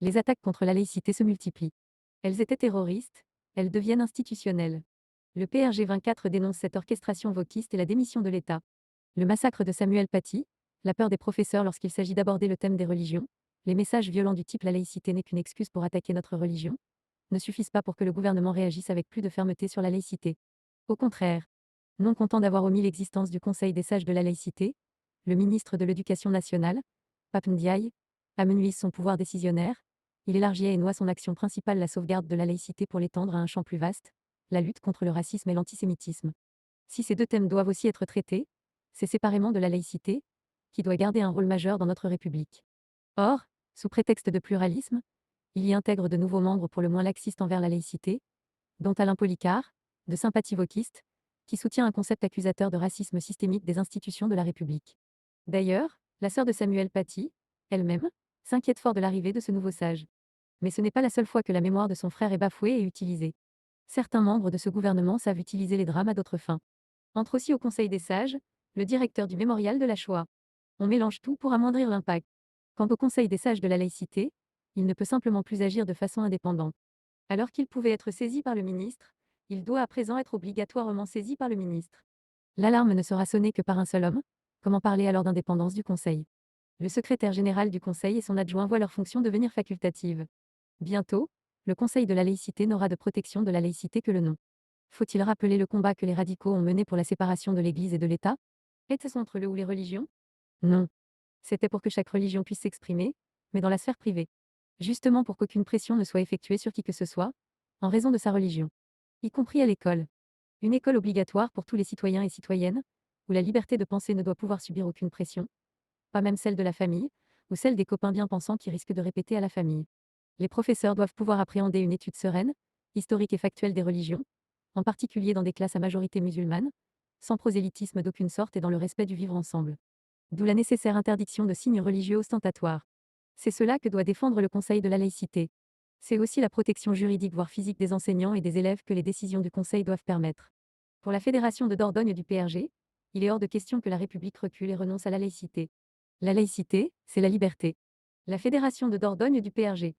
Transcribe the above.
Les attaques contre la laïcité se multiplient. Elles étaient terroristes, elles deviennent institutionnelles. Le PRG 24 dénonce cette orchestration wokiste et la démission de l'État. Le massacre de Samuel Paty, la peur des professeurs lorsqu'il s'agit d'aborder le thème des religions, les messages violents du type «la laïcité n'est qu'une excuse pour attaquer notre religion» ne suffisent pas pour que le gouvernement réagisse avec plus de fermeté sur la laïcité. Au contraire, non content d'avoir omis l'existence du Conseil des sages de la laïcité, le ministre de l'Éducation nationale, Pape Ndiaye, amenuise son pouvoir décisionnaire, il élargit et noie son action principale, la sauvegarde de la laïcité, pour l'étendre à un champ plus vaste, la lutte contre le racisme et l'antisémitisme. Si ces deux thèmes doivent aussi être traités, c'est séparément de la laïcité, qui doit garder un rôle majeur dans notre République. Or, sous prétexte de pluralisme, il y intègre de nouveaux membres pour le moins laxistes envers la laïcité, dont Alain Policard, de sympathie wokiste, qui soutient un concept accusateur de racisme systémique des institutions de la République. D'ailleurs, la sœur de Samuel Paty, elle-même, s'inquiète fort de l'arrivée de ce nouveau sage. Mais ce n'est pas la seule fois que la mémoire de son frère est bafouée et utilisée. Certains membres de ce gouvernement savent utiliser les drames à d'autres fins. Entre aussi au Conseil des sages, le directeur du mémorial de la Shoah. On mélange tout pour amoindrir l'impact. Quant au Conseil des sages de la laïcité, il ne peut simplement plus agir de façon indépendante. Alors qu'il pouvait être saisi par le ministre, il doit à présent être obligatoirement saisi par le ministre. L'alarme ne sera sonnée que par un seul homme. Comment parler alors d'indépendance du Conseil? Le secrétaire général du Conseil et son adjoint voient leur fonction devenir facultative. Bientôt, le Conseil de la laïcité n'aura de protection de la laïcité que le nom. Faut-il rappeler le combat que les radicaux ont mené pour la séparation de l'Église et de l'État? Était-ce entre le ou les religions? Non. C'était pour que chaque religion puisse s'exprimer, mais dans la sphère privée. Justement pour qu'aucune pression ne soit effectuée sur qui que ce soit, en raison de sa religion. Y compris à l'école. Une école obligatoire pour tous les citoyens et citoyennes, où la liberté de penser ne doit pouvoir subir aucune pression, pas même celle de la famille, ou celle des copains bien-pensants qui risquent de répéter à la famille. Les professeurs doivent pouvoir appréhender une étude sereine, historique et factuelle des religions, en particulier dans des classes à majorité musulmane, sans prosélytisme d'aucune sorte et dans le respect du vivre ensemble. D'où la nécessaire interdiction de signes religieux ostentatoires. C'est cela que doit défendre le Conseil de la laïcité. C'est aussi la protection juridique voire physique des enseignants et des élèves que les décisions du Conseil doivent permettre. Pour la Fédération de Dordogne du PRG, il est hors de question que la République recule et renonce à la laïcité. La laïcité, c'est la liberté. La Fédération de Dordogne du PRG.